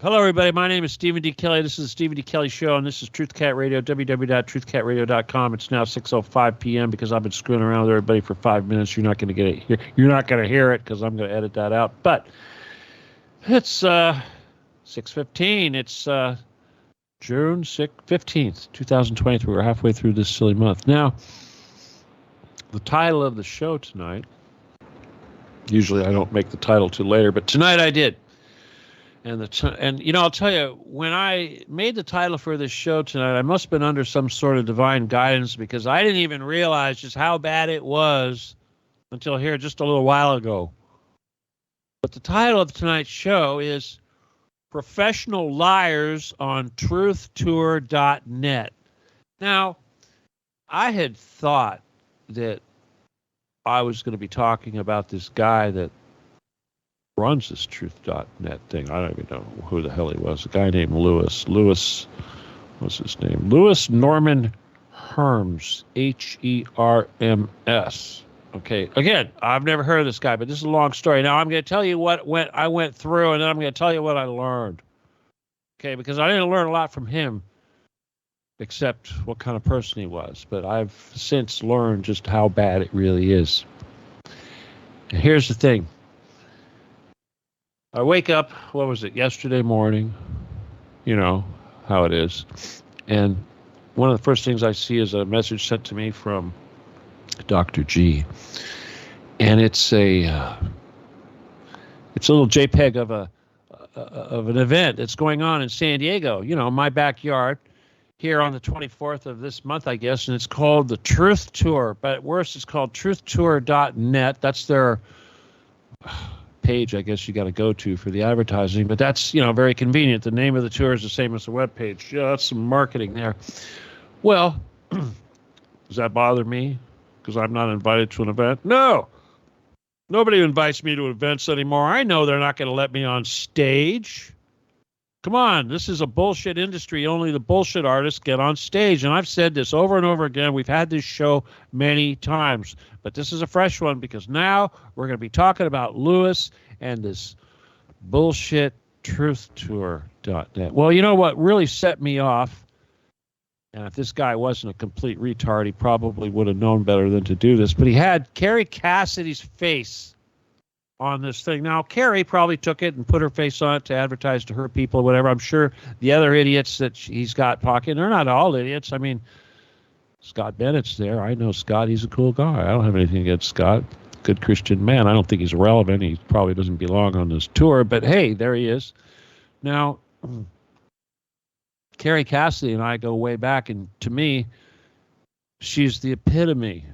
Hello, everybody. My name is Stephen D. Kelley. This is the Stephen D. Kelley Show, and this is Truth Cat Radio, www.truthcatradio.com. It's now 6:05 p.m. because I've been screwing around with everybody for 5 minutes. You're not going to get it here. You're not going to hear it because I'm going to edit that out. But it's 6:15. It's June 15th, 2023. We're halfway through this silly month. Now, the title of the show tonight, usually I don't make the title till later, but tonight I did. And you know, I'll tell you, when I made the title for this show tonight, I must have been under some sort of divine guidance because I didn't even realize just how bad it was until here just a little while ago. But the title of tonight's show is Professional Liars on TruthTour.net. Now, I had thought that I was going to be talking about this guy that runs this truth.net thing. I don't even know who the hell he was. A guy named Lewis. What's his name? Lewis Norman Herms. Herms. Okay. Again, I've never heard of this guy, but this is a long story. Now, I'm going to tell you what I went through, and then I'm going to tell you what I learned. Okay, because I didn't learn a lot from him, except what kind of person he was. But I've since learned just how bad it really is. And here's the thing. I wake up, what was it, yesterday morning, you know how it is, and one of the first things I see is a message sent to me from Dr. G, and it's a little JPEG of an event that's going on in San Diego, you know, my backyard, here on the 24th of this month, I guess, and it's called the Truth Tour, but at worst it's called truthtour.net. That's their page, I guess you got to go to for the advertising, but that's, you know, very convenient. The name of the tour is the same as the web page. Yeah, that's some marketing there. Well, does that bother me because I'm not invited to an event? No, nobody invites me to events anymore. I know they're not going to let me on stage. Come on, this is a bullshit industry. Only the bullshit artists get on stage. And I've said this over and over again. We've had this show many times. But this is a fresh one because now we're going to be talking about Lewis and this bullshit truthtour.net. Well, you know what really set me off? And if this guy wasn't a complete retard, he probably would have known better than to do this. But he had Carrie Cassidy's face on this thing. Now, Carrie probably took it and put her face on it to advertise to her people or whatever. I'm sure the other idiots that he's got talking, they're not all idiots. I mean, Scott Bennett's there. I know Scott. He's a cool guy. I don't have anything against Scott. Good Christian man. I don't think he's relevant. He probably doesn't belong on this tour, but hey, there he is. Now, Carrie Cassidy and I go way back, and to me, she's the epitome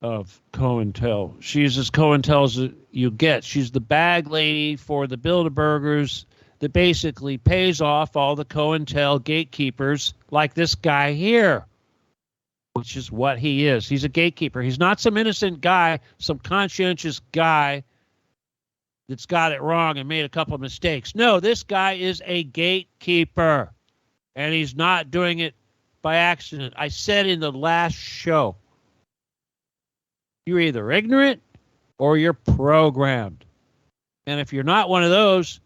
of COINTEL. She's as COINTEL as you get. She's the bag lady for the Bilderbergers that basically pays off all the COINTEL gatekeepers like this guy here, which is what he is. He's a gatekeeper. He's not some innocent guy, some conscientious guy that's got it wrong and made a couple of mistakes. No, this guy is a gatekeeper, and he's not doing it by accident. I said in the last show, you're either ignorant or you're programmed. And if you're not one of those,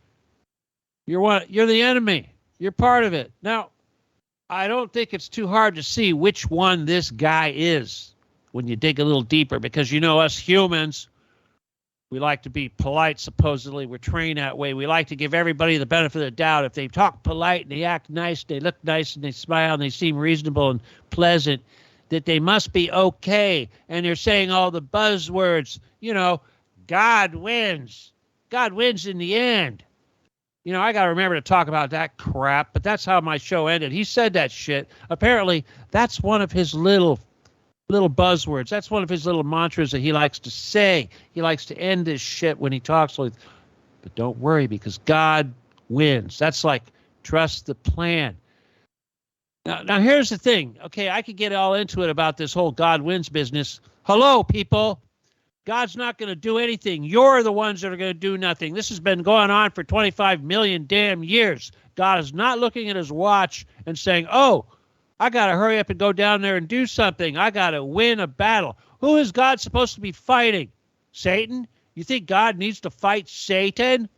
you're the enemy. You're part of it. Now, I don't think it's too hard to see which one this guy is when you dig a little deeper, because you know us humans, we like to be polite, supposedly. We're trained that way. We like to give everybody the benefit of the doubt. If they talk polite and they act nice, they look nice and they smile and they seem reasonable and pleasant, that they must be okay, and they're saying all the buzzwords, you know, God wins. God wins in the end. You know, I got to remember to talk about that crap, but that's how my show ended. He said that shit. Apparently, that's one of his little buzzwords. That's one of his little mantras that he likes to say. He likes to end this shit when he talks with, but don't worry because God wins. That's like, trust the plan. Now, here's the thing. Okay, I could get all into it about this whole God wins business. Hello, people. God's not going to do anything. You're the ones that are going to do nothing. This has been going on for 25 million damn years. God is not looking at his watch and saying, oh, I got to hurry up and go down there and do something. I got to win a battle. Who is God supposed to be fighting? Satan? You think God needs to fight Satan?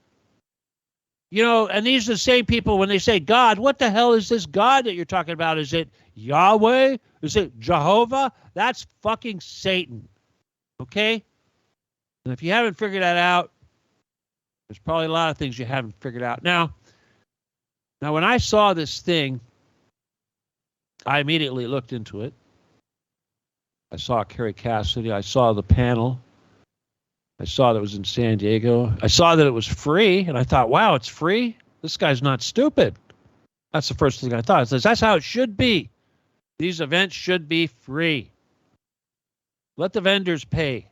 You know, and these are the same people when they say God, what the hell is this God that you're talking about? Is it Yahweh? Is it Jehovah? That's fucking Satan. Okay? And if you haven't figured that out, there's probably a lot of things you haven't figured out. Now when I saw this thing, I immediately looked into it. I saw Kerry Cassidy. I saw the panel. I saw that it was in San Diego. I saw that it was free, and I thought, wow, it's free? This guy's not stupid. That's the first thing I thought. It says, that's how it should be. These events should be free. Let the vendors pay.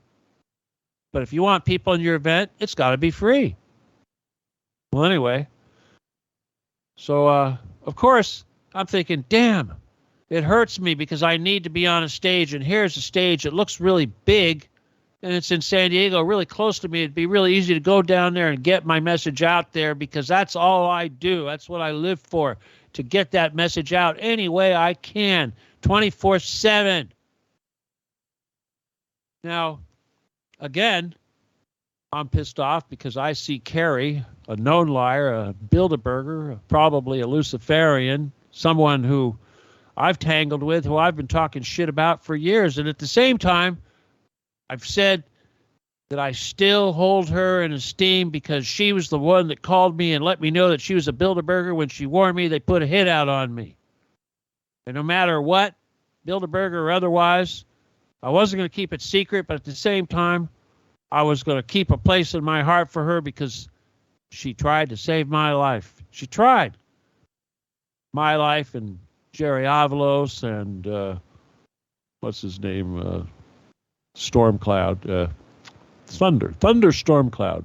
But if you want people in your event, it's got to be free. Well, anyway. So, of course, I'm thinking, damn, it hurts me because I need to be on a stage, and here's a stage that looks really big, and it's in San Diego, really close to me. It'd be really easy to go down there and get my message out there because that's all I do. That's what I live for, to get that message out any way I can, 24/7. Now, again, I'm pissed off because I see Kerry, a known liar, a Bilderberger, probably a Luciferian, someone who I've tangled with, who I've been talking shit about for years. And at the same time, I've said that I still hold her in esteem because she was the one that called me and let me know that she was a Bilderberger when she warned me they put a hit out on me. And no matter what, Bilderberger or otherwise, I wasn't going to keep it secret, but at the same time, I was going to keep a place in my heart for her because she tried to save my life. She tried. My life and Jerry Avalos and what's his name? Stormcloud. Thunder Stormcloud.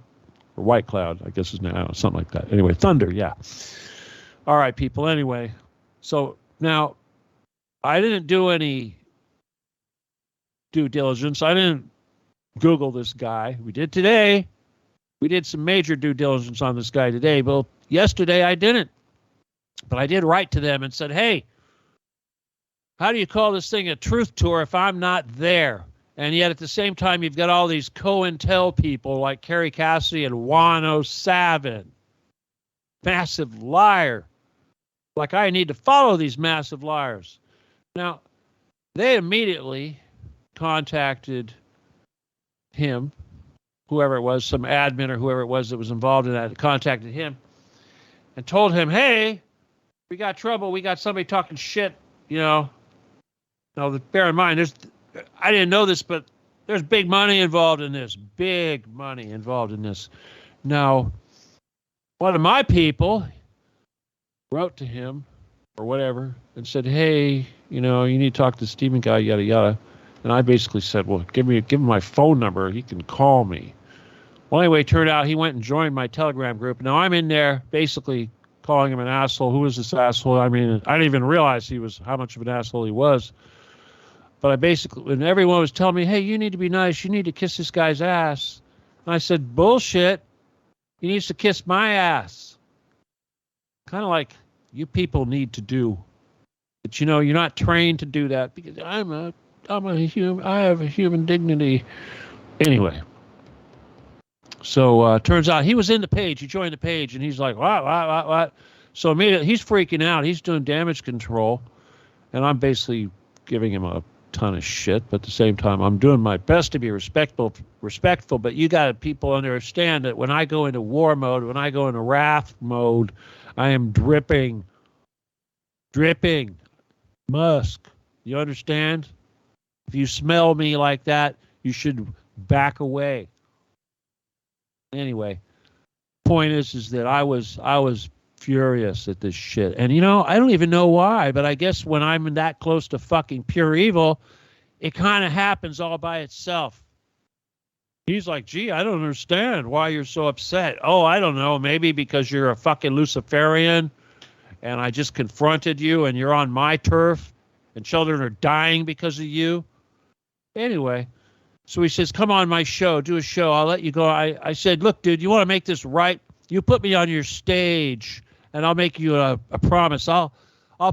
Or White Cloud, I guess his name. I don't know, something like that. Anyway, Thunder, yeah. All right, people. Anyway, so now I didn't do any due diligence. I didn't Google this guy. We did today. We did some major due diligence on this guy today. But yesterday I didn't. But I did write to them and said, hey, how do you call this thing a truth tour if I'm not there? And yet at the same time, you've got all these COINTEL people like Kerry Cassidy and Juan Savin. Massive liar. Like I need to follow these massive liars. Now, they immediately contacted him, whoever it was, some admin or whoever it was that was involved in that, contacted him and told him, hey, we got trouble. We got somebody talking shit, you know. Now, bear in mind, I didn't know this, but there's big money involved in this. Big money involved in this. Now, one of my people wrote to him or whatever and said, hey, you know, you need to talk to the Steven guy, yada, yada. And I basically said, well, give him my phone number. He can call me. Well, anyway, it turned out he went and joined my Telegram group. Now I'm in there basically calling him an asshole. Who is this asshole? I mean, I didn't even realize how much of an asshole he was. But I basically, when everyone was telling me, hey, you need to be nice. You need to kiss this guy's ass. And I said, bullshit. He needs to kiss my ass. Kind of like you people need to do. But, you know, you're not trained to do that because I'm a human. I have a human dignity. Anyway. So turns out he was in the page. He joined the page, and he's like, what? So immediately he's freaking out. He's doing damage control, and I'm basically giving him a ton of shit. But at the same time, I'm doing my best to be respectful. But you got people understand that when I go into war mode, when I go into wrath mode, I am dripping musk. You understand? If you smell me like that, you should back away. Anyway, point is that I was furious at this shit. And, you know, I don't even know why, but I guess when I'm that close to fucking pure evil, it kind of happens all by itself. He's like, gee, I don't understand why you're so upset. Oh, I don't know. Maybe because you're a fucking Luciferian and I just confronted you and you're on my turf and children are dying because of you. Anyway, so he says, come on my show, do a show. I'll let you go. I said, look, dude, you want to make this right? You put me on your stage and I'll make you a promise. I'll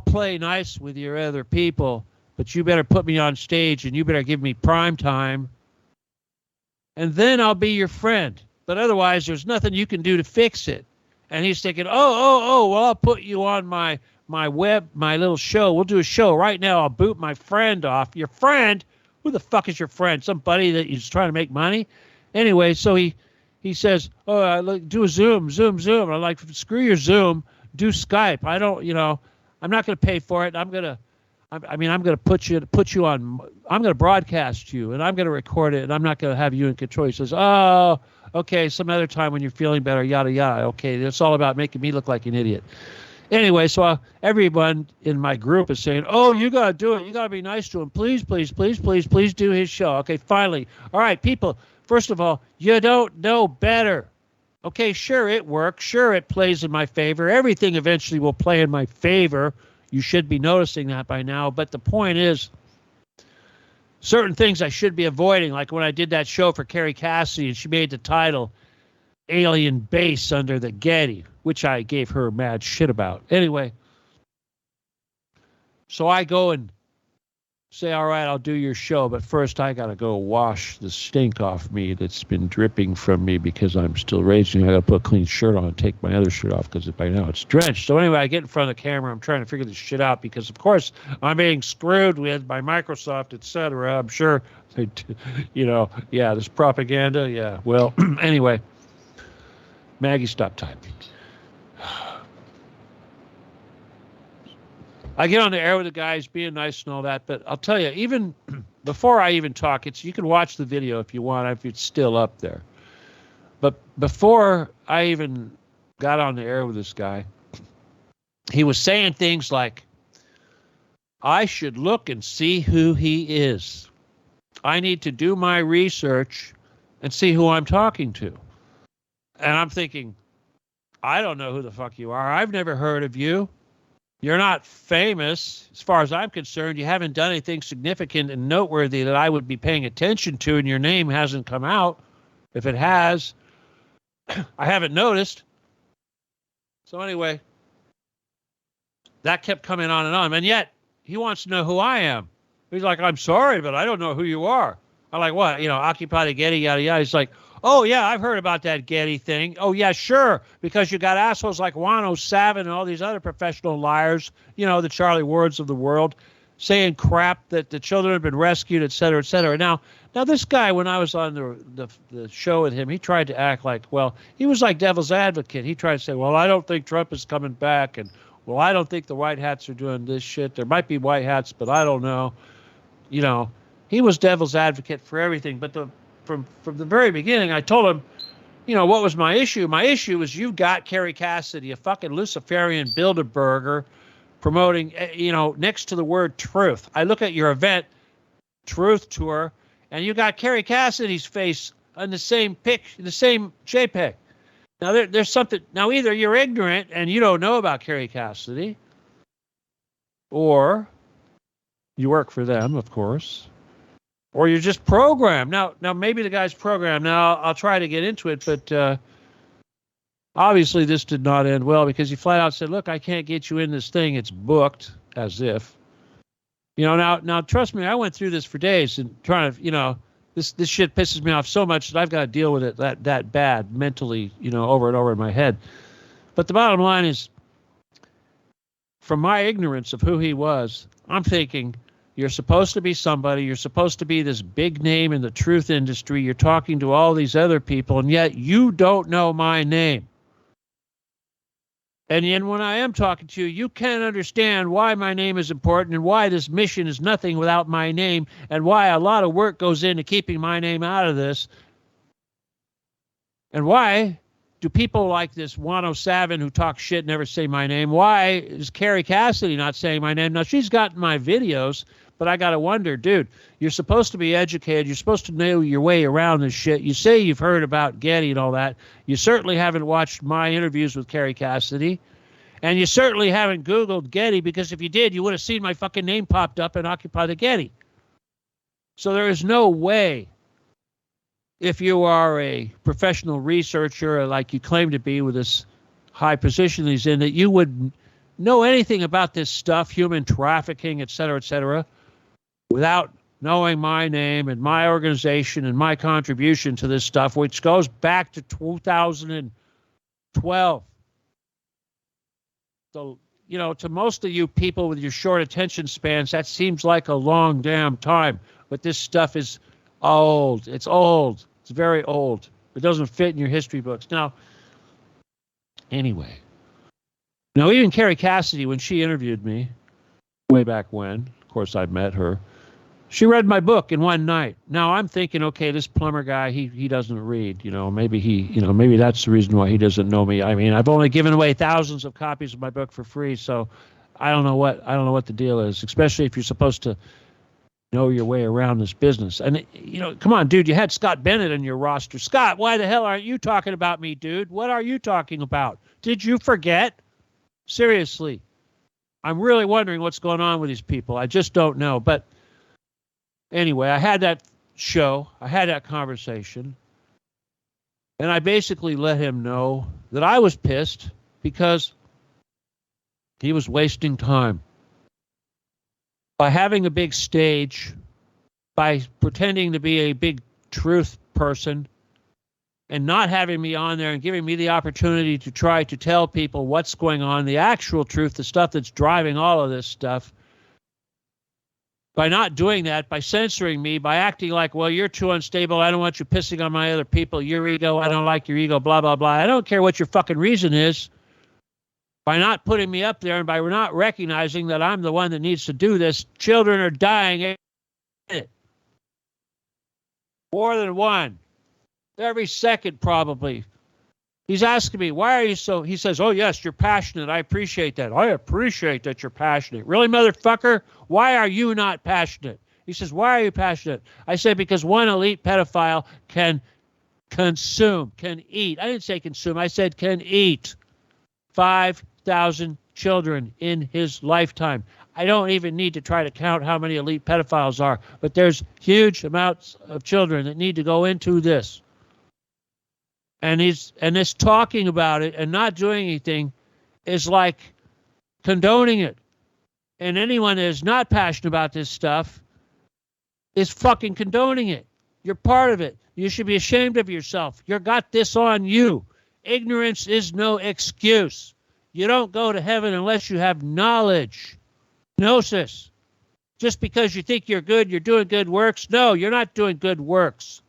play nice with your other people, but you better put me on stage and you better give me prime time. And then I'll be your friend. But otherwise, there's nothing you can do to fix it. And he's thinking, well, I'll put you on my little show. We'll do a show right now. I'll boot my friend off. Your friend? Who the fuck is your friend? Somebody that is trying to make money? Anyway, so he says, do a Zoom. I'm like, screw your Zoom. Do Skype. I don't, I'm not going to pay for it. I'm going to put you on, I'm going to broadcast you, and I'm going to record it, and I'm not going to have you in control. He says, oh, okay, some other time when you're feeling better, yada, yada. Okay, it's all about making me look like an idiot. Anyway, so everyone in my group is saying, oh, you got to do it. You got to be nice to him. Please, please, please, please, please do his show. Okay, finally. All right, people, first of all, you don't know better. Okay, sure, it works. Sure, it plays in my favor. Everything eventually will play in my favor. You should be noticing that by now. But the point is, certain things I should be avoiding, like when I did that show for Carrie Cassidy and she made the title Alien Base under the Getty, which I gave her mad shit about. Anyway, so I go and say, all right, I'll do your show, but first I got to go wash the stink off me that's been dripping from me because I'm still raging. I got to put a clean shirt on and take my other shirt off because by now it's drenched. So anyway, I get in front of the camera. I'm trying to figure this shit out because, of course, I'm being screwed with by Microsoft, etc. I'm sure, this propaganda. Yeah, well, anyway, Maggie, stop typing. I get on the air with the guys, being nice and all that, but I'll tell you, even before I even talk, you can watch the video if you want, if it's still up there. But before I even got on the air with this guy, he was saying things like, I should look and see who he is. I need to do my research and see who I'm talking to. And I'm thinking, I don't know who the fuck you are. I've never heard of you. You're not famous. As far as I'm concerned, you haven't done anything significant and noteworthy that I would be paying attention to, and your name hasn't come out. If it has, I haven't noticed. So anyway, that kept coming on and on. And yet, he wants to know who I am. He's like, I'm sorry, but I don't know who you are. I'm like, what? Occupy the Getty, yada, yada. He's like, oh, yeah, I've heard about that Getty thing. Oh, yeah, sure, because you got assholes like Juan Savin and all these other professional liars, the Charlie Wards of the world, saying crap that the children have been rescued, et cetera, et cetera. Now this guy, when I was on the show with him, he tried to act like, well, he was like devil's advocate. He tried to say, well, I don't think Trump is coming back, and, well, I don't think the white hats are doing this shit. There might be white hats, but I don't know. He was devil's advocate for everything, but from the very beginning, I told him, what was my issue? My issue was you got Carrie Cassidy, a fucking Luciferian Bilderberger, promoting, next to the word truth. I look at your event, Truth Tour, and you got Carrie Cassidy's face on the same the same JPEG. Now, there's something. Now, either you're ignorant and you don't know about Carrie Cassidy, or you work for them, of course, or you're just programmed. Now maybe the guy's programmed. Now, I'll try to get into it, but obviously this did not end well because he flat out said, look, I can't get you in this thing. It's booked, as if. Now, trust me, I went through this for days and trying to, this shit pisses me off so much that I've got to deal with it that bad mentally, over and over in my head. But the bottom line is, from my ignorance of who he was, I'm thinking, you're supposed to be somebody. You're supposed to be this big name in the truth industry. You're talking to all these other people, and yet you don't know my name. And then when I am talking to you, you can't understand why my name is important and why this mission is nothing without my name and why a lot of work goes into keeping my name out of this. And why do people like this Juan Savin who talks shit never say my name? Why is Carrie Cassidy not saying my name? Now, she's gotten my videos, but I got to wonder, dude, you're supposed to be educated. You're supposed to know your way around this shit. You say you've heard about Getty and all that. You certainly haven't watched my interviews with Carrie Cassidy. And you certainly haven't Googled Getty, because if you did, you would have seen my fucking name popped up and Occupy the Getty. So there is no way, if you are a professional researcher like you claim to be with this high position he's in, that you would know anything about this stuff, human trafficking, et cetera, without knowing my name and my organization and my contribution to this stuff, which goes back to 2012. So, to most of you people with your short attention spans, that seems like a long damn time. But this stuff is old. It's old. It's very old. It doesn't fit in your history books. Now, anyway. Now, even Carrie Cassidy, when she interviewed me way back when, of course, I met her, she read my book in one night. Now, I'm thinking, okay, this plumber guy, he doesn't read. Maybe that's the reason why he doesn't know me. I mean, I've only given away thousands of copies of my book for free, so I don't know what the deal is, especially if you're supposed to know your way around this business. And, come on, dude, you had Scott Bennett in your roster. Scott, why the hell aren't you talking about me, dude? What are you talking about? Did you forget? Seriously. I'm really wondering what's going on with these people. I just don't know. But anyway, I had that show. I had that conversation. And I basically let him know that I was pissed because he was wasting time. By having a big stage, by pretending to be a big truth person, and not having me on there and giving me the opportunity to try to tell people what's going on, the actual truth, the stuff that's driving all of this stuff, by not doing that, by censoring me, by acting like, well, you're too unstable, I don't want you pissing on my other people, your ego, I don't like your ego, blah, blah, blah. I don't care what your fucking reason is. By not putting me up there and by not recognizing that I'm the one that needs to do this, children are dying. More than one. Every second, probably. He's asking me, why are you so... He says, oh, yes, you're passionate. I appreciate that. I appreciate that you're passionate. Really, motherfucker? Why are you not passionate? He says, why are you passionate? I say, because one elite pedophile can consume, can eat. I didn't say consume. I said can eat 5,000 children in his lifetime. I don't even need to try to count how many elite pedophiles are, but there's huge amounts of children that need to go into this. And this talking about it and not doing anything is like condoning it. And anyone that is not passionate about this stuff is fucking condoning it. You're part of it. You should be ashamed of yourself. You got this on you. Ignorance is no excuse. You don't go to heaven unless you have knowledge. Gnosis. Just because you think you're good, you're doing good works. No, you're not doing good works.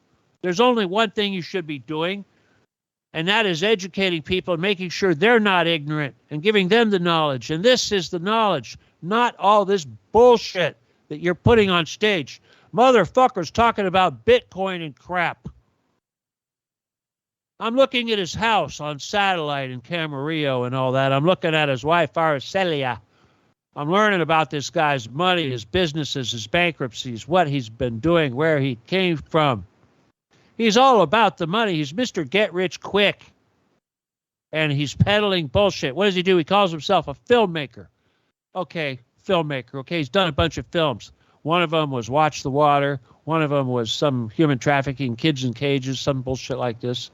There's only one thing you should be doing, and that is educating people and making sure they're not ignorant and giving them the knowledge. And this is the knowledge, not all this bullshit that you're putting on stage. Motherfuckers talking about Bitcoin and crap. I'm looking at his house on satellite in Camarillo and all that. I'm looking at his wife, Arcelia. I'm learning about this guy's money, his businesses, his bankruptcies, what he's been doing, where he came from. He's all about the money. He's Mr. Get-Rich-Quick. And he's peddling bullshit. What does he do? He calls himself a filmmaker. Okay, filmmaker. Okay, he's done a bunch of films. One of them was Watch the Water. One of them was some human trafficking, kids in cages, some bullshit like this.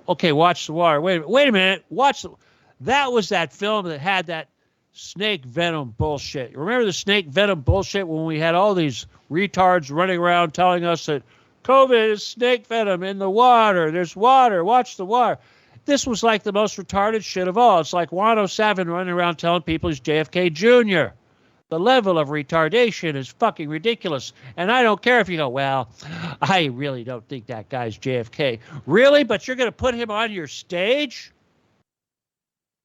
Okay, Watch the Water. Wait a minute. That was that film that had that snake venom bullshit. Remember the snake venom bullshit when we had all these retards running around telling us that COVID is snake venom in the water. There's water. Watch the water. This was like the most retarded shit of all. It's like Juan 07 running around telling people he's JFK Jr. The level of retardation is fucking ridiculous. And I don't care if you go, well, I really don't think that guy's JFK. Really? But you're going to put him on your stage?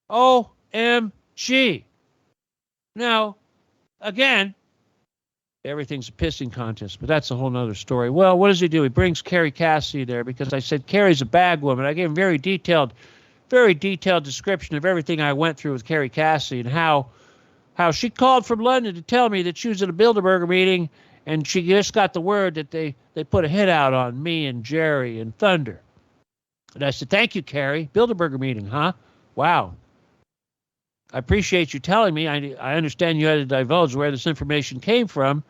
OMG. Now, again, everything's a pissing contest, but that's a whole nother story. Well, what does he do? He brings Carrie Cassidy there because I said Carrie's a bag woman. I gave him very detailed description of everything I went through with Carrie Cassidy and how she called from London to tell me that she was at a Bilderberger meeting and she just got the word that they put a hit out on me and Jerry and Thunder. And I said, thank you, Carrie. Bilderberger meeting, huh? Wow. I appreciate you telling me. I understand you had to divulge where this information came from.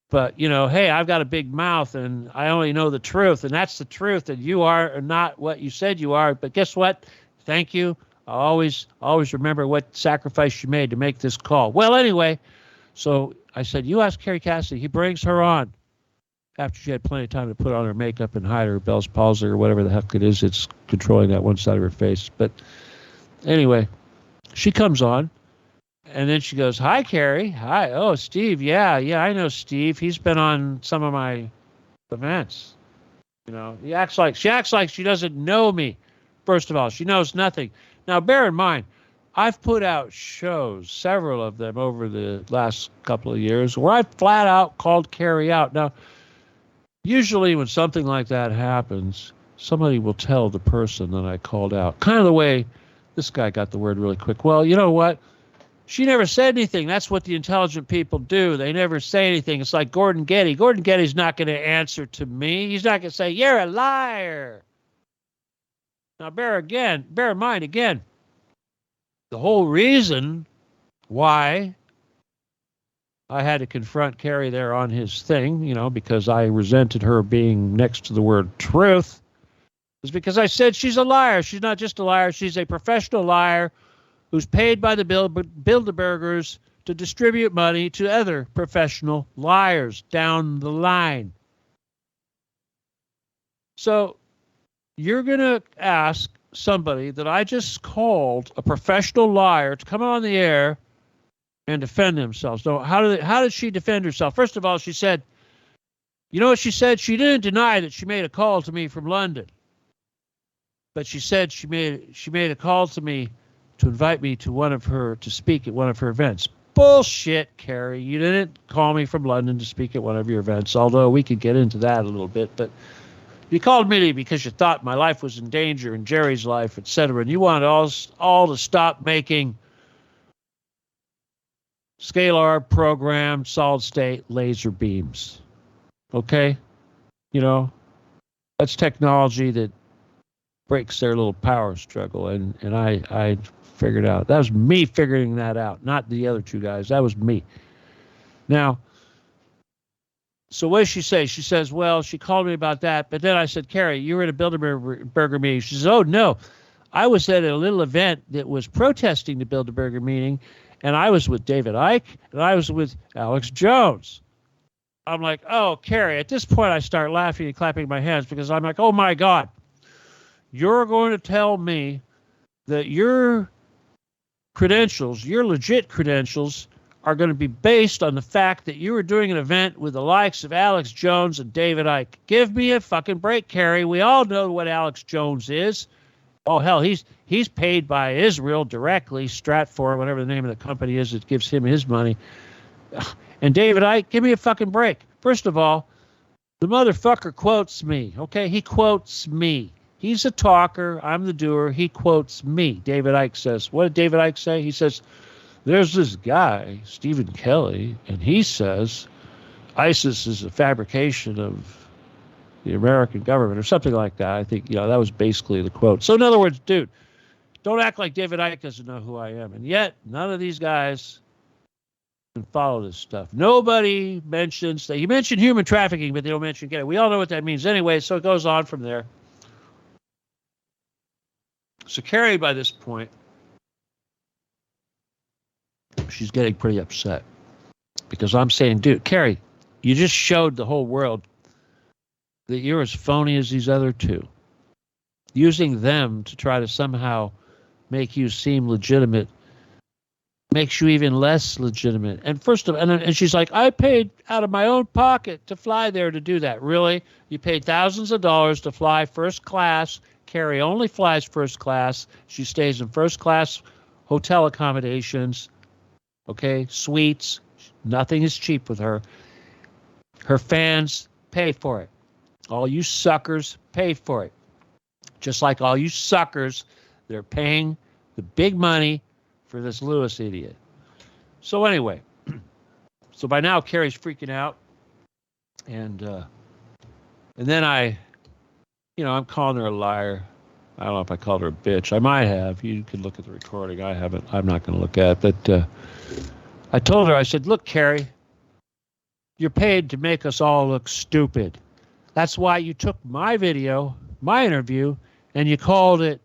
But, hey, I've got a big mouth and I only know the truth. And that's the truth. And you are not what you said you are. But guess what? Thank you. I'll always remember what sacrifice you made to make this call. Well, anyway, so I said, you ask Carrie Cassidy. He brings her on after she had plenty of time to put on her makeup and hide her Bell's palsy or whatever the heck it is. It's controlling that one side of her face. But anyway, She comes on, and then she goes, "Hi, Carrie. Hi. Oh, Steve. Yeah, I know Steve. He's been on some of my events. She acts like she doesn't know me. First of all, she knows nothing. Now, bear in mind, I've put out shows, several of them over the last couple of years, where I flat out called Carrie out. Now, usually when something like that happens, somebody will tell the person that I called out. Kind of the way this guy got the word really quick. Well, you know what? She never said anything. That's what the intelligent people do. They never say anything. It's like Gordon Getty. Gordon Getty's not going to answer to me. He's not going to say, "You're a liar." Now, bear in mind, again, the whole reason why I had to confront Kerry there on his thing, because I resented her being next to the word truth, is because I said she's a liar. She's not just a liar. She's a professional liar who's paid by the Bilderbergers to distribute money to other professional liars down the line. So you're going to ask somebody that I just called a professional liar to come on the air and defend themselves. So how did she defend herself? First of all, she said, you know what she said? She didn't deny that she made a call to me from London. But she said she made a call to me to invite me to speak at one of her events. Bullshit, Carrie. You didn't call me from London to speak at one of your events, although we could get into that a little bit. But you called me because you thought my life was in danger and Jerry's life, etc. And you wanted all to stop making scalar programmed solid state laser beams. Okay? That's technology that breaks their little power struggle. And I figured out. That was me figuring that out, not the other two guys. That was me. Now, so what does she say? She says, well, she called me about that. But then I said, Carrie, you were at a Bilderberger meeting. She says, oh, no. I was at a little event that was protesting the Bilderberger meeting, and I was with David Icke, and I was with Alex Jones. I'm like, oh, Carrie. At this point, I start laughing and clapping my hands because I'm like, oh, my God. You're going to tell me that your credentials, your legit credentials, are going to be based on the fact that you were doing an event with the likes of Alex Jones and David Icke. Give me a fucking break, Carrie. We all know what Alex Jones is. Oh, hell, he's paid by Israel directly, Stratfor, whatever the name of the company is that gives him his money. And David Icke, give me a fucking break. First of all, the motherfucker quotes me, okay? He quotes me. He's a talker. I'm the doer. He quotes me. David Icke says, what did David Icke say? He says, there's this guy, Stephen Kelley, and he says ISIS is a fabrication of the American government or something like that. I think, that was basically the quote. So in other words, dude, don't act like David Icke doesn't know who I am. And yet, none of these guys can follow this stuff. Nobody mentions that. You mention human trafficking, but they don't mention Kelley. We all know what that means anyway, so it goes on from there. So Carrie, by this point, she's getting pretty upset because I'm saying, dude, Carrie, you just showed the whole world that you're as phony as these other two. Using them to try to somehow make you seem legitimate makes you even less legitimate. And and she's like, I paid out of my own pocket to fly there to do that. Really? You paid thousands of dollars to fly first class. Carrie only flies first class. She stays in first class hotel accommodations. Okay, suites. Nothing is cheap with her. Her fans pay for it. All you suckers pay for it. Just like all you suckers, they're paying the big money for this Lewis idiot. So anyway, so by now Carrie's freaking out, and then I'm calling her a liar. I don't know if I called her a bitch. I might have. You can look at the recording. I haven't. I'm not going to look at it. But I told her, I said, look, Carrie, you're paid to make us all look stupid. That's why you took my video, my interview, and you called it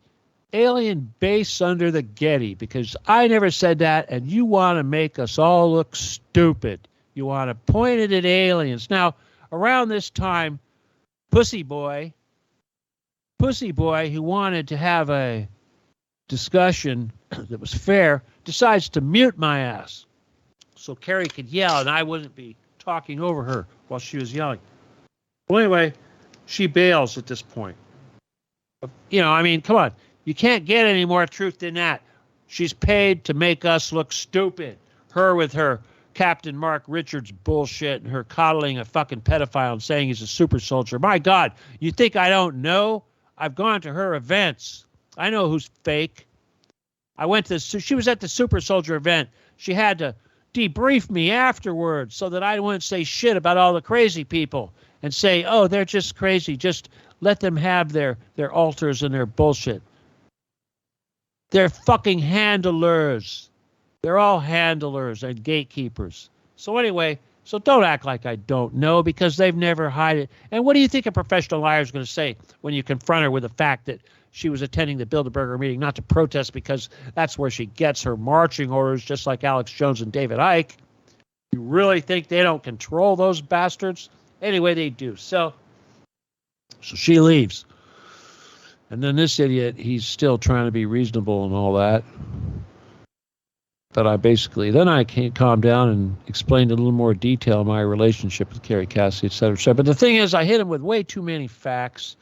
Alien Base Under the Getty, because I never said that, and you want to make us all look stupid. You want to point it at aliens. Now, around this time, Pussy Boy, who wanted to have a discussion that was fair, decides to mute my ass so Carrie could yell and I wouldn't be talking over her while she was yelling. Well, anyway, she bails at this point. You know, I mean, come on. You can't get any more truth than that. She's paid to make us look stupid. Her with her Captain Mark Richards bullshit and her coddling a fucking pedophile and saying he's a super soldier. My God, you think I don't know? I've gone to her events. I know who's fake. She was at the super soldier event. She had to debrief me afterwards so that I wouldn't say shit about all the crazy people and say, oh, they're just crazy. Just let them have their altars and their bullshit. They're fucking handlers. They're all handlers and gatekeepers. So anyway, so don't act like I don't know because they've never hide it. And what do you think a professional liar is going to say when you confront her with the fact that she was attending the Bilderberger meeting, not to protest because that's where she gets her marching orders, just like Alex Jones and David Icke? You really think they don't control those bastards? Anyway, they do. So she leaves. And then this idiot, he's still trying to be reasonable and all that. But then I can't calm down and explain in a little more detail my relationship with Carrie Cassidy, et cetera, et cetera. But the thing is, I hit him with way too many facts.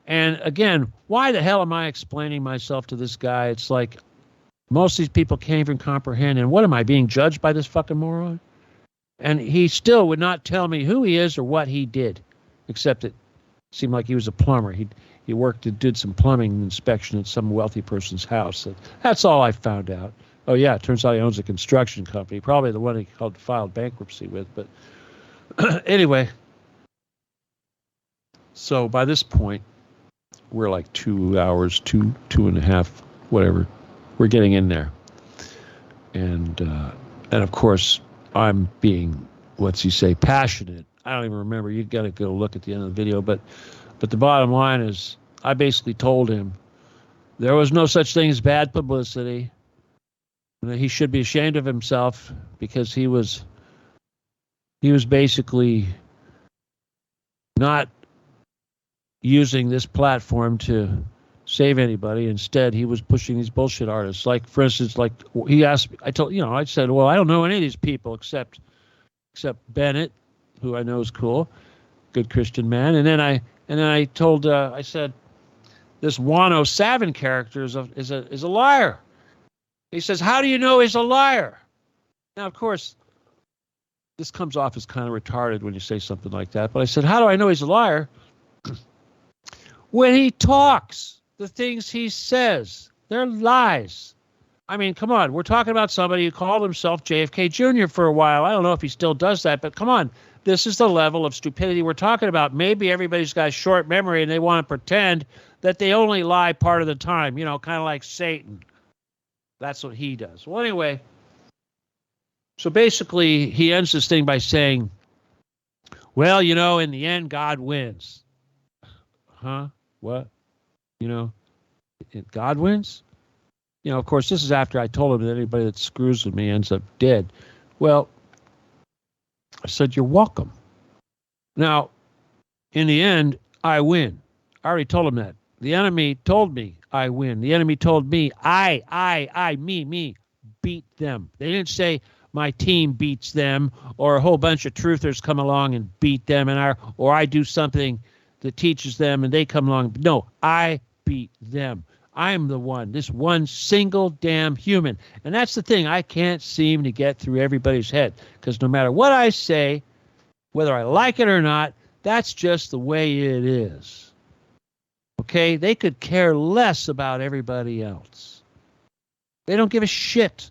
And again, why the hell am I explaining myself to this guy? It's like most of these people can't even comprehend. And what am I, being judged by this fucking moron? And he still would not tell me who he is or what he did, except it seemed like he was a plumber. He did some plumbing inspection at some wealthy person's house. That's all I found out. Oh, yeah, it turns out he owns a construction company, probably the one he filed bankruptcy with. But anyway, so by this point, we're like 2 hours, two and a half, whatever. We're getting in there. And of course, I'm being, passionate. I don't even remember. You got to go look at the end of the video. But the bottom line is, I basically told him there was no such thing as bad publicity. He should be ashamed of himself because he was basically not using this platform to save anybody. Instead, he was pushing these bullshit artists. Like, for instance, like he asked me, I said, well, I don't know any of these people except Bennett, who I know is cool, good Christian man. And then I told, I said, this Wano Savin character is a liar. He says, how do you know he's a liar? Now, of course, this comes off as kind of retarded when you say something like that. But I said, how do I know he's a liar? When he talks, the things he says, they're lies. I mean, come on. We're talking about somebody who called himself JFK Jr. for a while. I don't know if he still does that, but come on. This is the level of stupidity we're talking about. Maybe everybody's got a short memory and they want to pretend that they only lie part of the time, kind of like Satan. That's what he does. Well, anyway, so basically he ends this thing by saying, well, in the end, God wins. Huh? What? God wins? Of course, this is after I told him that anybody that screws with me ends up dead. Well, I said, you're welcome. Now, in the end, I win. I already told him that. The enemy told me I win. The enemy told me me beat them. They didn't say my team beats them or a whole bunch of truthers come along and beat them or I do something that teaches them and they come along. No, I beat them. I'm the one, this one single damn human. And that's the thing. I can't seem to get through everybody's head because no matter what I say, whether I like it or not, that's just the way it is. Okay? They could care less about everybody else. They don't give a shit.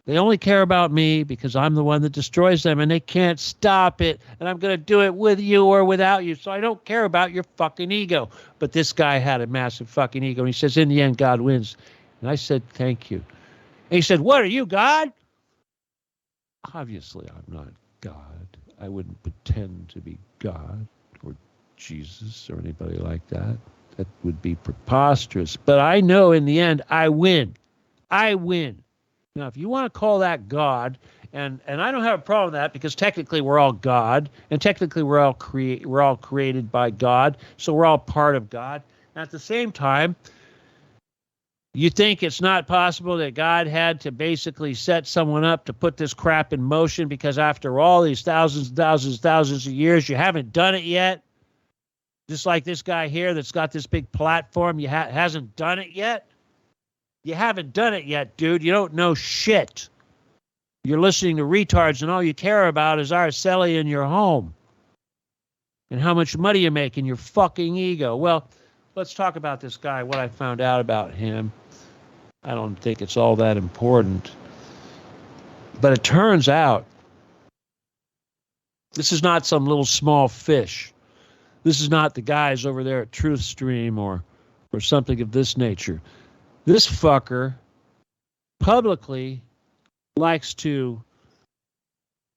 They only care about me because I'm the one that destroys them and they can't stop it. And I'm going to do it with you or without you. So I don't care about your fucking ego. But this guy had a massive fucking ego. And he says, in the end, God wins. And I said, thank you. And he said, what are you, God? Obviously, I'm not God. I wouldn't pretend to be God or Jesus or anybody like that. That would be preposterous. But I know in the end, I win. I win. Now, if you want to call that God, and I don't have a problem with that because technically we're all God, and technically we're all created by God, so we're all part of God. And at the same time, You think it's not possible that God had to basically set someone up to put this crap in motion because after all these thousands of years, you haven't done it yet? Just like this guy here that's got this big platform, hasn't done it yet? You haven't done it yet, dude. You don't know shit. You're listening to retards, and all you care about is Araceli in your home and how much money you make in your fucking ego. Well, let's talk about this guy, what I found out about him. I don't think it's all that important. But it turns out this is not some little small fish. This is not the guys over there at TruthStream or something of this nature. This fucker publicly likes to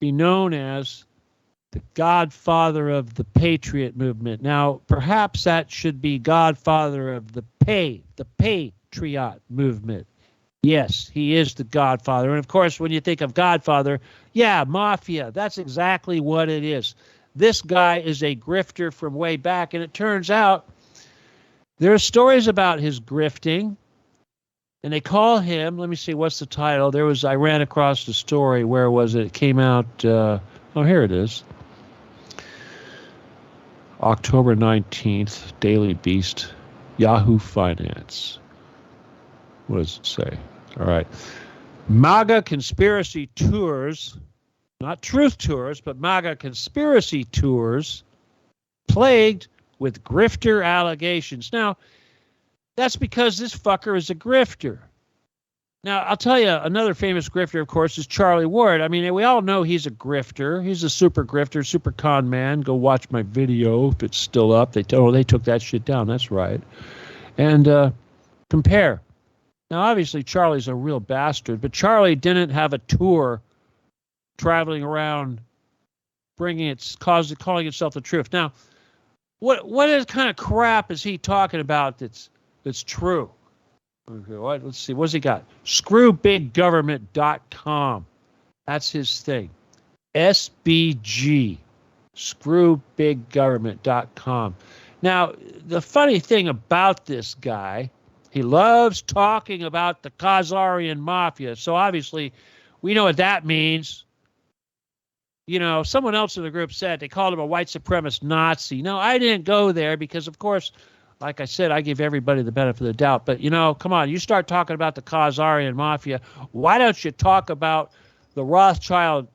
be known as the godfather of the patriot movement. Now, perhaps that should be godfather of the patriot movement. Yes, he is the godfather. And of course, when you think of godfather, yeah, mafia, that's exactly what it is. This guy is a grifter from way back, and it turns out there are stories about his grifting, and they call him, let me see, what's the title? I ran across the story. Where was it? It came out, here it is. October 19th, Daily Beast, Yahoo Finance. What does it say? All right. MAGA conspiracy tours, not truth tours, but MAGA conspiracy tours plagued with grifter allegations. Now, that's because this fucker is a grifter. Now, I'll tell you, another famous grifter, of course, is Charlie Ward. I mean, we all know he's a grifter. He's a super grifter, super con man. Go watch my video if it's still up. They took that shit down. That's right. And compare. Now, obviously, Charlie's a real bastard, but Charlie didn't have a tour traveling around calling itself the truth. Now, what kind of crap is he talking about that's true? Okay, let's see. What's he got? ScrewBigGovernment.com. That's his thing. SBG. ScrewBigGovernment.com. Now, the funny thing about this guy, he loves talking about the Khazarian mafia. So obviously, we know what that means. You know, someone else in the group said they called him a white supremacist Nazi. No, I didn't go there because, of course, like I said, I give everybody the benefit of the doubt. But, you know, come on, you start talking about the Khazarian mafia. Why don't you talk about the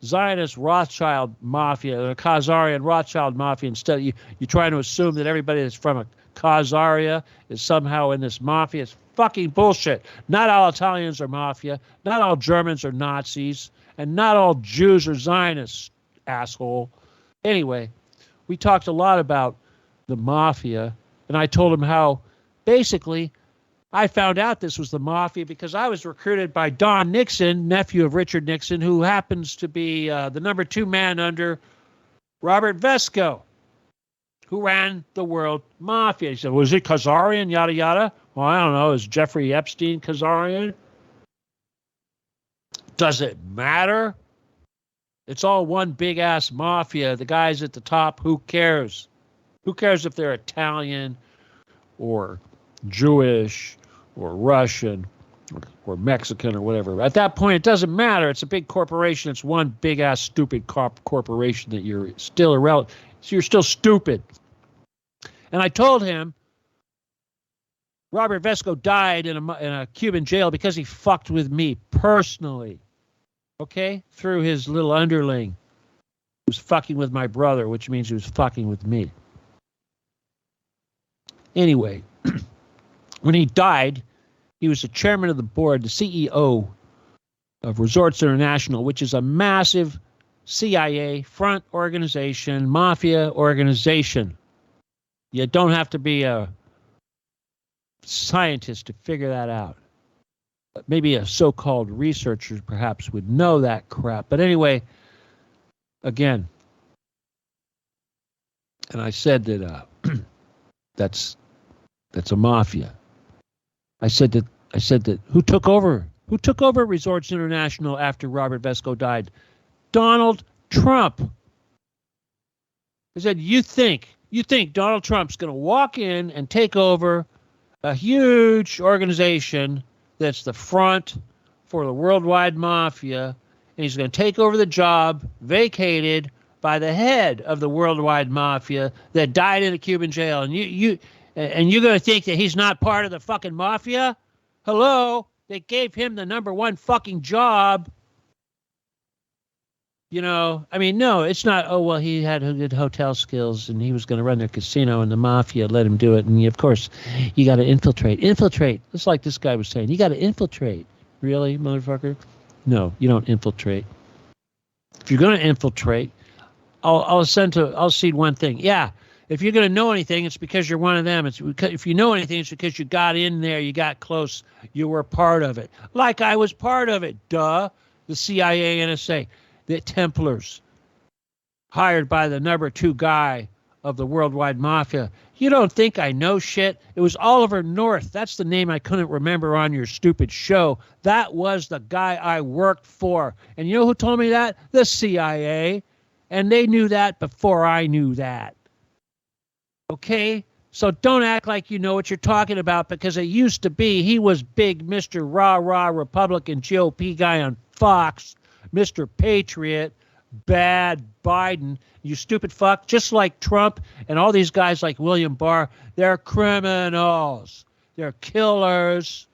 Zionist Rothschild mafia, the Khazarian Rothschild mafia, instead? You're trying to assume that everybody that's from a Khazaria is somehow in this mafia. It's fucking bullshit. Not all Italians are mafia. Not all Germans are Nazis. And not all Jews are Zionists, asshole. Anyway, we talked a lot about the mafia. And I told him how, basically, I found out this was the mafia because I was recruited by Don Nixon, nephew of Richard Nixon, who happens to be the number 2 man under Robert Vesco, who ran the world mafia. He said, was it Khazarian, yada, yada? Well, I don't know. Is Jeffrey Epstein Khazarian? Does it matter? It's all one big-ass mafia. The guys at the top, who cares? Who cares if they're Italian or Jewish or Russian or Mexican or whatever? At that point, it doesn't matter. It's a big corporation. It's one big-ass stupid corporation that you're still irrelevant. So you're still stupid. And I told him Robert Vesco died in a Cuban jail because he fucked with me personally. Okay? Through his little underling. He was fucking with my brother, which means he was fucking with me. Anyway, when he died, he was the chairman of the board, the CEO of Resorts International, which is a massive CIA front organization, mafia organization. You don't have to be a scientist to figure that out. Maybe a so-called researcher perhaps would know that crap. But anyway, again, and I said that that's a mafia. I said that who took over Resorts International after Robert Vesco died? Donald Trump. I said, you think Donald Trump's going to walk in and take over a huge organization that's the front for the worldwide mafia, and he's going to take over the job vacated by the head of the worldwide mafia that died in a Cuban jail. And you're going to think that he's not part of the fucking mafia? Hello? They gave him the number one fucking job. You know, I mean, no, it's not, oh, well, he had good hotel skills and he was going to run their casino and the mafia let him do it. And of course, you got to infiltrate. Infiltrate. Just like this guy was saying. You got to infiltrate. Really, motherfucker? No, you don't infiltrate. If you're going to infiltrate, I'll cede one thing. Yeah, if you're going to know anything, it's because you're one of them. If you know anything, it's because you got in there, you got close, you were part of it. Like I was part of it, duh. The CIA, NSA. The Templars, hired by the number 2 guy of the worldwide mafia. You don't think I know shit? It was Oliver North. That's the name I couldn't remember on your stupid show. That was the guy I worked for. And you know who told me that? The CIA. And they knew that before I knew that. Okay? So don't act like you know what you're talking about, because it used to be he was big Mr. Rah-Rah Republican GOP guy on Fox. Mr. Patriot, bad Biden, you stupid fuck, just like Trump and all these guys like William Barr, they're criminals. They're killers.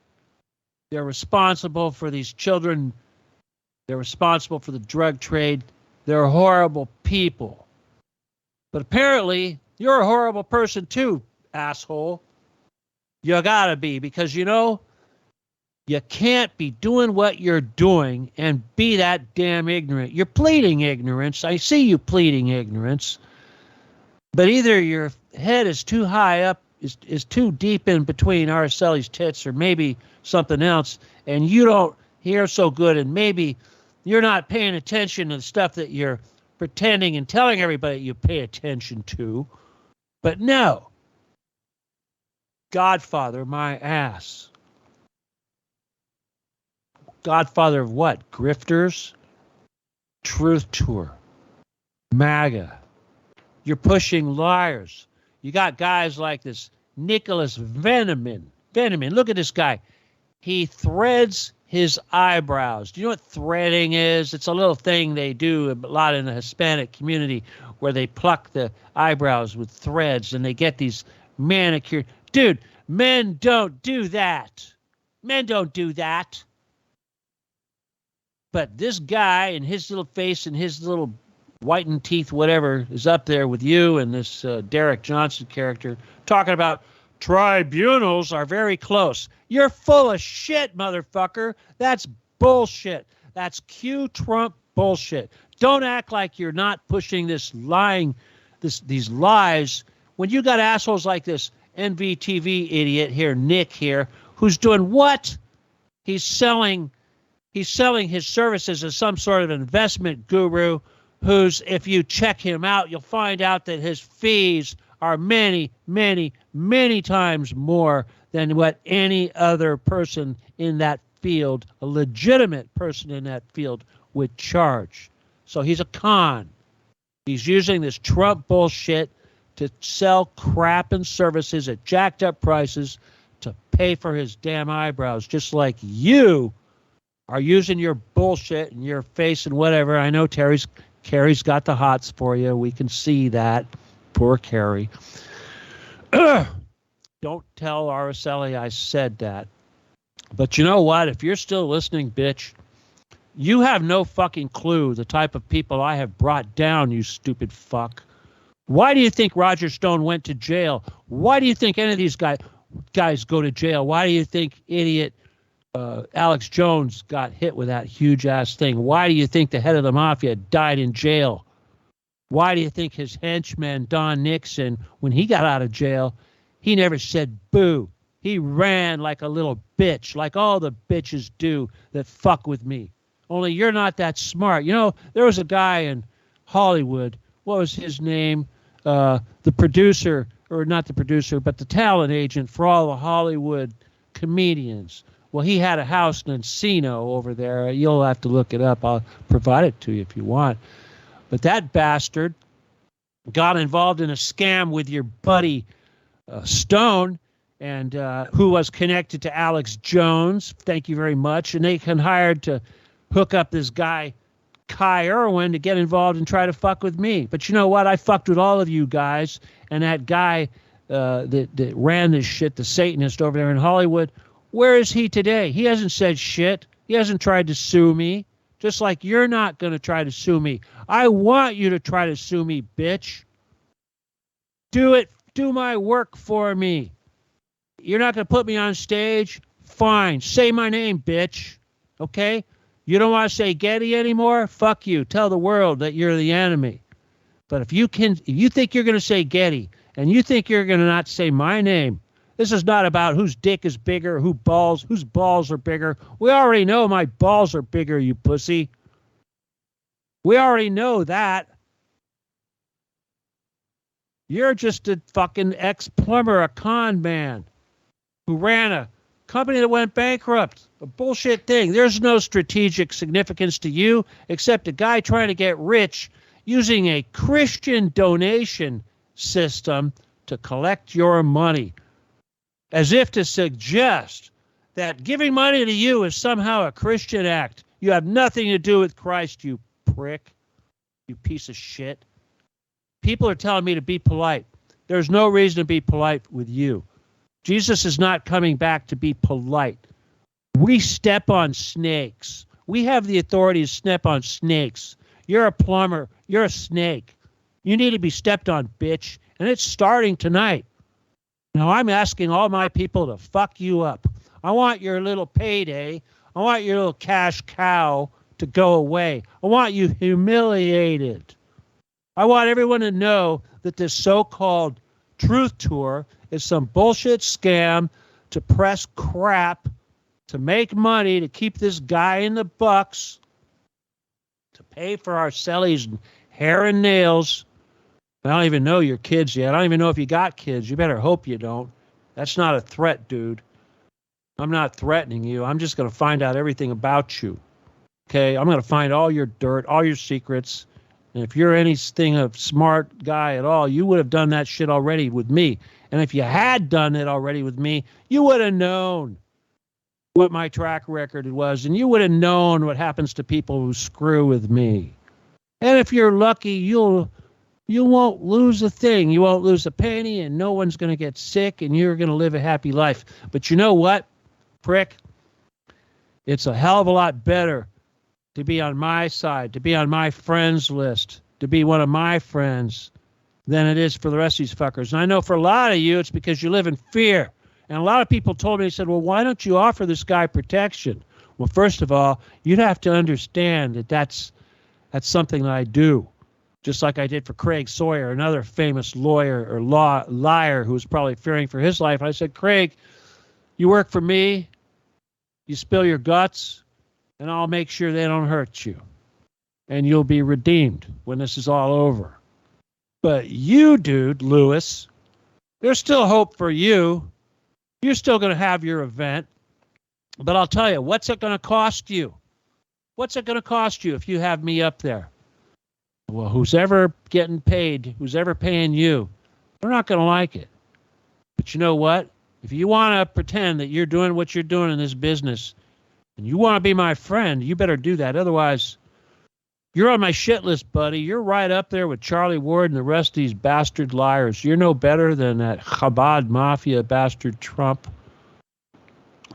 They're responsible for these children. They're responsible for the drug trade. They're horrible people. But apparently, you're a horrible person too, asshole. You gotta be, because you know, you can't be doing what you're doing and be that damn ignorant. You're pleading ignorance. I see you pleading ignorance. But either your head is too high up, is too deep in between Araceli's tits, or maybe something else, and you don't hear so good, and maybe you're not paying attention to the stuff that you're pretending and telling everybody you pay attention to. But no. Godfather, my ass. Godfather of what? Grifters? Truth Tour. MAGA. You're pushing liars. You got guys like this Nicholas Veneman. Look at this guy. He threads his eyebrows. Do you know what threading is? It's a little thing they do a lot in the Hispanic community where they pluck the eyebrows with threads and they get these manicured. Dude, men don't do that. Men don't do that. But this guy and his little face and his little whitened teeth, whatever, is up there with you and this Derek Johnson character talking about tribunals are very close. You're full of shit, motherfucker. That's bullshit. That's Q Trump bullshit. Don't act like you're not pushing this lying, these lies, when you got assholes like this NVTV idiot here, Nick here, who's doing what? He's selling his services as some sort of investment guru who's, if you check him out, you'll find out that his fees are many, many, many times more than what any other person in that field, a legitimate person in that field, would charge. So he's a con. He's using this Trump bullshit to sell crap and services at jacked up prices to pay for his damn eyebrows, just like you are using your bullshit and your face and whatever. I know Carrie's got the hots for you. We can see that. Poor Carrie. Don't tell Araceli I said that. But you know what? If you're still listening, bitch, you have no fucking clue the type of people I have brought down, you stupid fuck. Why do you think Roger Stone went to jail? Why do you think any of these guys go to jail? Why do you think idiot Alex Jones got hit with that huge-ass thing? Why do you think the head of the mafia died in jail? Why do you think his henchman, Don Nixon, when he got out of jail, he never said boo? He ran like a little bitch, like all the bitches do that fuck with me. Only you're not that smart. You know, there was a guy in Hollywood. What was his name? The producer, or not the producer, but the talent agent for all the Hollywood comedians. Well, he had a house in Encino over there. You'll have to look it up. I'll provide it to you if you want. But that bastard got involved in a scam with your buddy Stone, and who was connected to Alex Jones. Thank you very much. And they can hired to hook up this guy, Kai Irwin, to get involved and try to fuck with me. But you know what? I fucked with all of you guys. And that guy that ran this shit, the Satanist over there in Hollywood, where is he today? He hasn't said shit. He hasn't tried to sue me. Just like you're not going to try to sue me. I want you to try to sue me, bitch. Do it. Do my work for me. You're not going to put me on stage? Fine. Say my name, bitch. Okay? You don't want to say Getty anymore? Fuck you. Tell the world that you're the enemy. But if you think you're going to say Getty, and you think you're going to not say my name, this is not about whose dick is bigger, whose balls are bigger. We already know my balls are bigger, you pussy. We already know that. You're just a fucking ex-plumber, a con man who ran a company that went bankrupt. A bullshit thing. There's no strategic significance to you except a guy trying to get rich using a Christian donation system to collect your money. As if to suggest that giving money to you is somehow a Christian act. You have nothing to do with Christ, you prick. You piece of shit. People are telling me to be polite. There's no reason to be polite with you. Jesus is not coming back to be polite. We step on snakes. We have the authority to step on snakes. You're a plumber. You're a snake. You need to be stepped on, bitch. And it's starting tonight. Now, I'm asking all my people to fuck you up. I want your little payday. I want your little cash cow to go away. I want you humiliated. I want everyone to know that this so-called truth tour is some bullshit scam to press crap, to make money, to keep this guy in the bucks, to pay for our cellies and hair and nails. I don't even know your kids yet. I don't even know if you got kids. You better hope you don't. That's not a threat, dude. I'm not threatening you. I'm just going to find out everything about you. Okay? I'm going to find all your dirt, all your secrets. And if you're anything of smart guy at all, you would have done that shit already with me. And if you had done it already with me, you would have known what my track record was. And you would have known what happens to people who screw with me. And if you're lucky, you won't lose a thing. You won't lose a penny, and no one's going to get sick, and you're going to live a happy life. But you know what, prick? It's a hell of a lot better to be on my side, to be on my friends list, to be one of my friends than it is for the rest of these fuckers. And I know for a lot of you, it's because you live in fear. And a lot of people told me, they said, well, why don't you offer this guy protection? Well, first of all, you'd have to understand that that's something that I do. Just like I did for Craig Sawyer, another famous lawyer or liar who was probably fearing for his life. I said, Craig, you work for me, you spill your guts, and I'll make sure they don't hurt you. And you'll be redeemed when this is all over. But you, dude, Lewis, there's still hope for you. You're still going to have your event. But I'll tell you, what's it going to cost you? What's it going to cost you if you have me up there? Well, who's ever getting paid, who's ever paying you, they're not going to like it. But you know what? If you want to pretend that you're doing what you're doing in this business and you want to be my friend, you better do that. Otherwise, you're on my shit list, buddy. You're right up there with Charlie Ward and the rest of these bastard liars. You're no better than that Chabad Mafia bastard Trump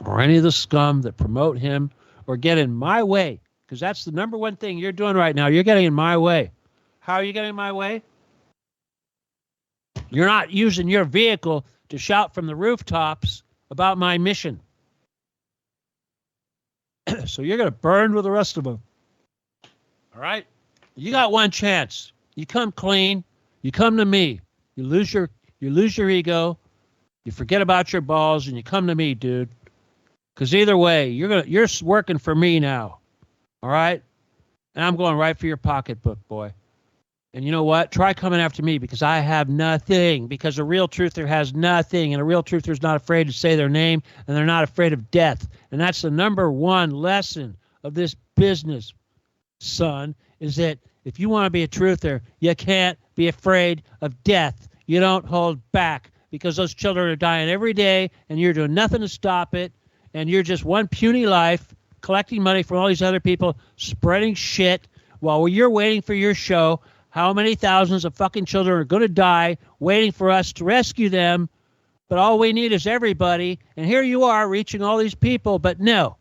or any of the scum that promote him or get in my way, because that's the number one thing you're doing right now. You're getting in my way. How are you getting in my way? You're not using your vehicle to shout from the rooftops about my mission. So you're going to burn with the rest of them. All right? You got one chance. You come clean. You come to me. You lose your ego. You forget about your balls, and you come to me, dude. Because either way, you're working for me now. All right? And I'm going right for your pocketbook, boy. And you know what? Try coming after me, because I have nothing. Because a real truther has nothing. And a real truther is not afraid to say their name, and they're not afraid of death. And that's the number one lesson of this business, son, is that if you want to be a truther, you can't be afraid of death. You don't hold back, because those children are dying every day, and you're doing nothing to stop it, and you're just one puny life collecting money from all these other people, spreading shit while you're waiting for your show. How many thousands of fucking children are going to die waiting for us to rescue them? But all we need is everybody. And here you are reaching all these people. But no.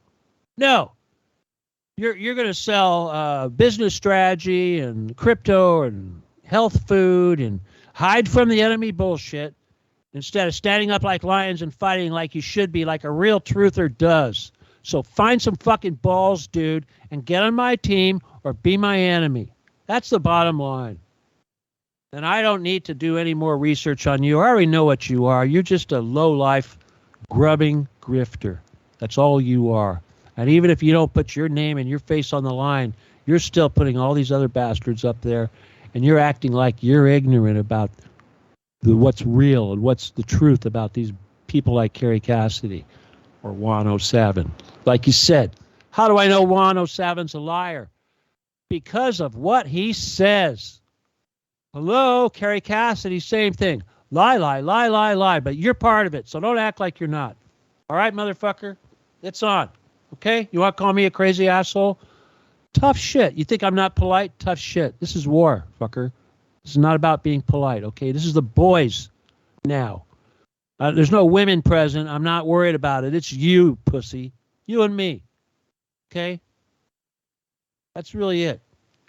You're going to sell business strategy and crypto and health food and hide from the enemy bullshit instead of standing up like lions and fighting like you should be, like a real truther does. So find some fucking balls, dude, and get on my team or be my enemy. That's the bottom line. And I don't need to do any more research on you. I already know what you are. You're just a low-life, grubbing grifter. That's all you are. And even if you don't put your name and your face on the line, you're still putting all these other bastards up there, and you're acting like you're ignorant about what's real and what's the truth about these people like Kerry Cassidy or Juan O'Savin. Like you said, how do I know Juan O'Savin's a liar? Because of what he says. Hello, Kerry Cassidy, same thing. Lie. But you're part of it, so don't act like you're not. All right, motherfucker? It's on. Okay? You want to call me a crazy asshole? Tough shit. You think I'm not polite? Tough shit. This is war, fucker. This is not about being polite, okay? This is the boys now. There's no women present. I'm not worried about it. It's you, pussy. You and me. Okay? That's really it.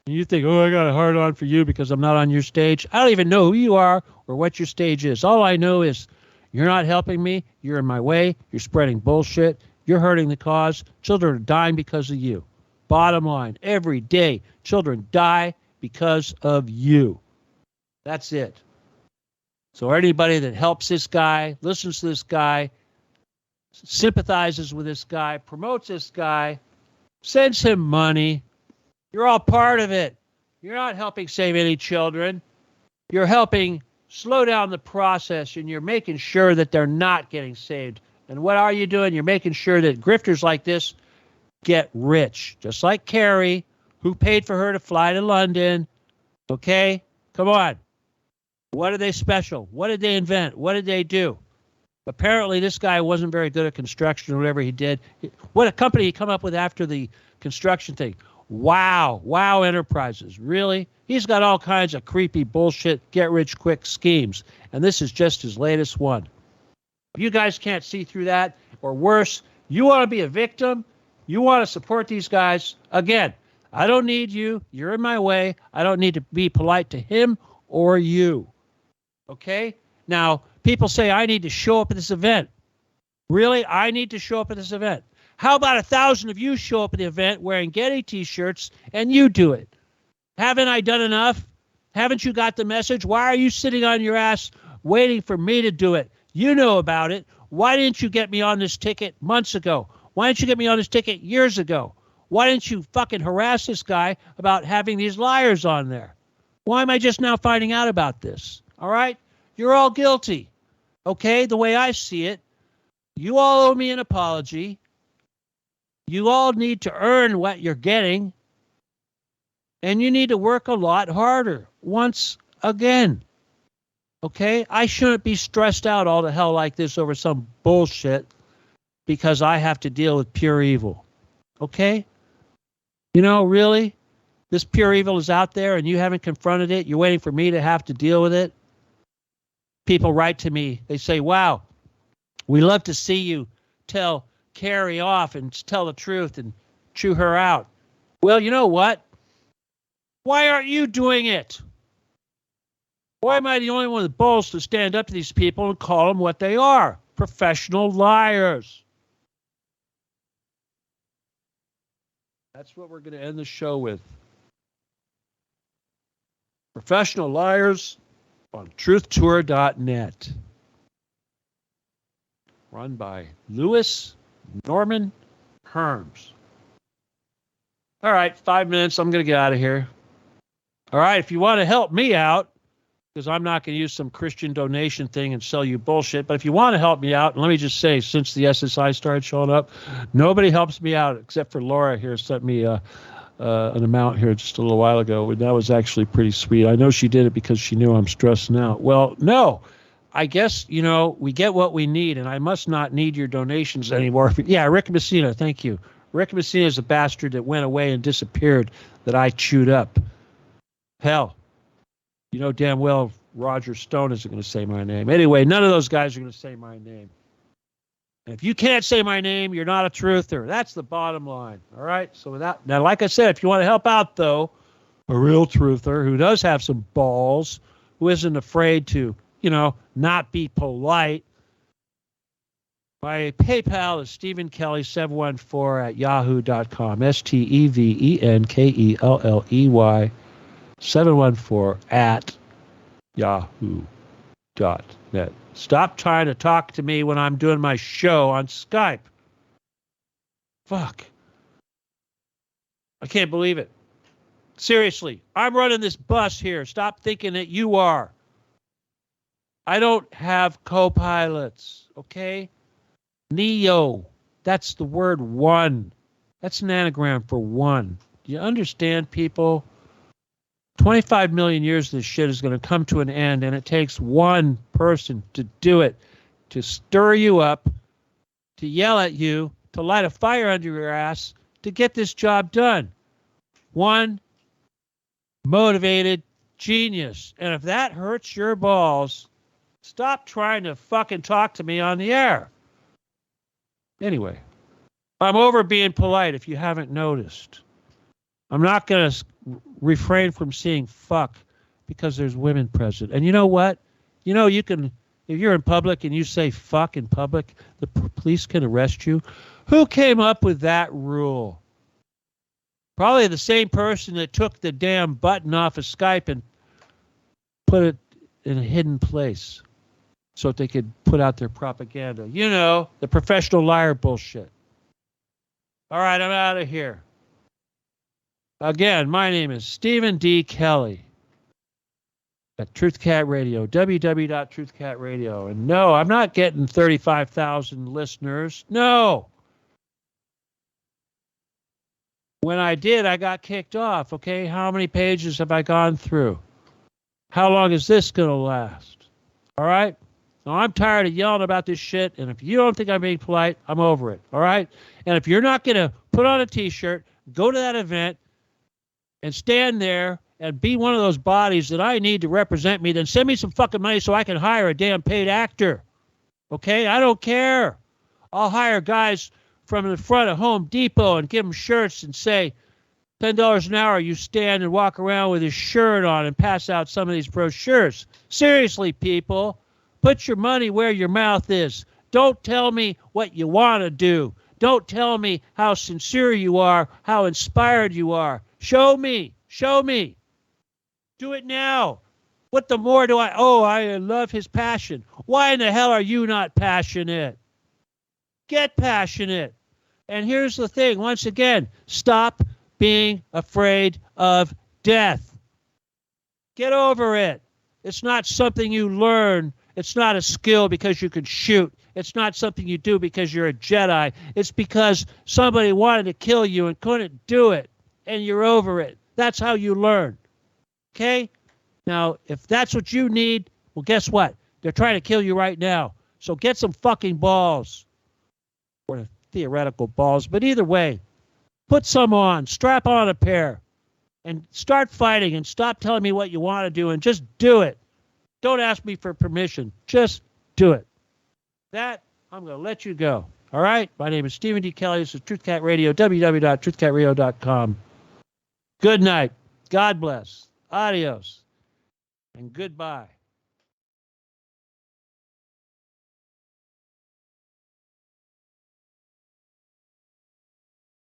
And you think, oh, I got a hard on for you because I'm not on your stage. I don't even know who you are or what your stage is. All I know is you're not helping me. You're in my way. You're spreading bullshit. You're hurting the cause. Children are dying because of you. Bottom line, every day, children die because of you. That's it. So anybody that helps this guy, listens to this guy, sympathizes with this guy, promotes this guy, sends him money, you're all part of it. You're not helping save any children. You're helping slow down the process, and you're making sure that they're not getting saved. And what are you doing? You're making sure that grifters like this get rich, just like Kerry, who paid for her to fly to London. Okay? Come on. What are they special? What did they invent? What did they do? Apparently, this guy wasn't very good at construction or whatever he did. What a company he come up with after the construction thing. Wow Enterprises. Really? He's got all kinds of creepy bullshit, get-rich-quick schemes. And this is just his latest one. If you guys can't see through that, or worse, you want to be a victim, you want to support these guys, again, I don't need you. You're in my way. I don't need to be polite to him or you. Okay? Now, people say I need to show up at this event. Really? I need to show up at this event. How about 1,000 of you show up at the event wearing Getty t-shirts and you do it? Haven't I done enough? Haven't you got the message? Why are you sitting on your ass waiting for me to do it? You know about it. Why didn't you get me on this ticket months ago? Why didn't you get me on this ticket years ago? Why didn't you fucking harass this guy about having these liars on there? Why am I just now finding out about this? All right? You're all guilty. Okay? The way I see it, you all owe me an apology. You all need to earn what you're getting. And you need to work a lot harder once again. Okay? I shouldn't be stressed out all the hell like this over some bullshit because I have to deal with pure evil. Okay? You know, really? This pure evil is out there and you haven't confronted it. You're waiting for me to have to deal with it. People write to me. They say, wow, we love to see you tell Kerry off and tell the truth and chew her out. Well, you know what? Why aren't you doing it? Why am I the only one with balls to stand up to these people and call them what they are? Professional liars. That's what we're going to end the show with. Professional liars on truthtour.net. Run by Lewis Herms. All right, 5 minutes. I'm going to get out of here. All right, if you want to help me out, because I'm not going to use some Christian donation thing and sell you bullshit, but if you want to help me out, and let me just say, since the SSI started showing up, nobody helps me out except for Laura here sent me an amount here just a little while ago, and that was actually pretty sweet. I know she did it because she knew I'm stressing out. Well, no, I guess, we get what we need, and I must not need your donations anymore. Yeah, Rick Messina, thank you. Rick Messina is a bastard that went away and disappeared that I chewed up. Hell, you know damn well Roger Stone isn't going to say my name. Anyway, none of those guys are going to say my name. And if you can't say my name, you're not a truther. That's the bottom line. All right? So now, like I said, if you want to help out, though, a real truther who does have some balls, who isn't afraid to, not be polite, my PayPal is StephenKelley714 StevenKelley 714 yahoo.net. Stop trying to talk to me when I'm doing my show on Skype. Fuck. I can't believe it. Seriously, I'm running this bus here. Stop thinking that you are. I don't have co-pilots, okay? Neo. That's the word one. That's an anagram for one. Do you understand, people? 25 million years of this shit is going to come to an end, and it takes one person to do it, to stir you up, to yell at you, to light a fire under your ass, to get this job done. One motivated genius. And if that hurts your balls, stop trying to fucking talk to me on the air. Anyway, I'm over being polite if you haven't noticed. I'm not going to refrain from saying fuck because there's women present. And you know what? You can, if you're in public and you say fuck in public, the police can arrest you. Who came up with that rule? Probably the same person that took the damn button off of Skype and put it in a hidden place so that they could put out their propaganda. The professional liar bullshit. All right, I'm out of here. Again, my name is Stephen D. Kelley at TruthCat Radio, www.truthcatradio. And no, I'm not getting 35,000 listeners. No. When I did, I got kicked off, okay? How many pages have I gone through? How long is this going to last? All right? Now, I'm tired of yelling about this shit, and if you don't think I'm being polite, I'm over it, all right? And if you're not going to put on a T-shirt, go to that event, and stand there and be one of those bodies that I need to represent me, then send me some fucking money so I can hire a damn paid actor. Okay? I don't care. I'll hire guys from the front of Home Depot and give them shirts and say, $10 an hour, you stand and walk around with your shirt on and pass out some of these brochures. Seriously, people, put your money where your mouth is. Don't tell me what you want to do. Don't tell me how sincere you are, how inspired you are. Show me. Show me. Do it now. What the more do I... Oh, I love his passion. Why in the hell are you not passionate? Get passionate. And here's the thing. Once again, stop being afraid of death. Get over it. It's not something you learn. It's not a skill because you can shoot. It's not something you do because you're a Jedi. It's because somebody wanted to kill you and couldn't do it. And you're over it. That's how you learn. Okay? Now, if that's what you need, well, guess what? They're trying to kill you right now. So get some fucking balls. Or theoretical balls. But either way, put some on. Strap on a pair. And start fighting and stop telling me what you want to do and just do it. Don't ask me for permission. Just do it. That, I'm going to let you go. All right? My name is Stephen D. Kelley. This is TruthCat Radio, www.truthcatradio.com. Good night. God bless. Adios. And goodbye.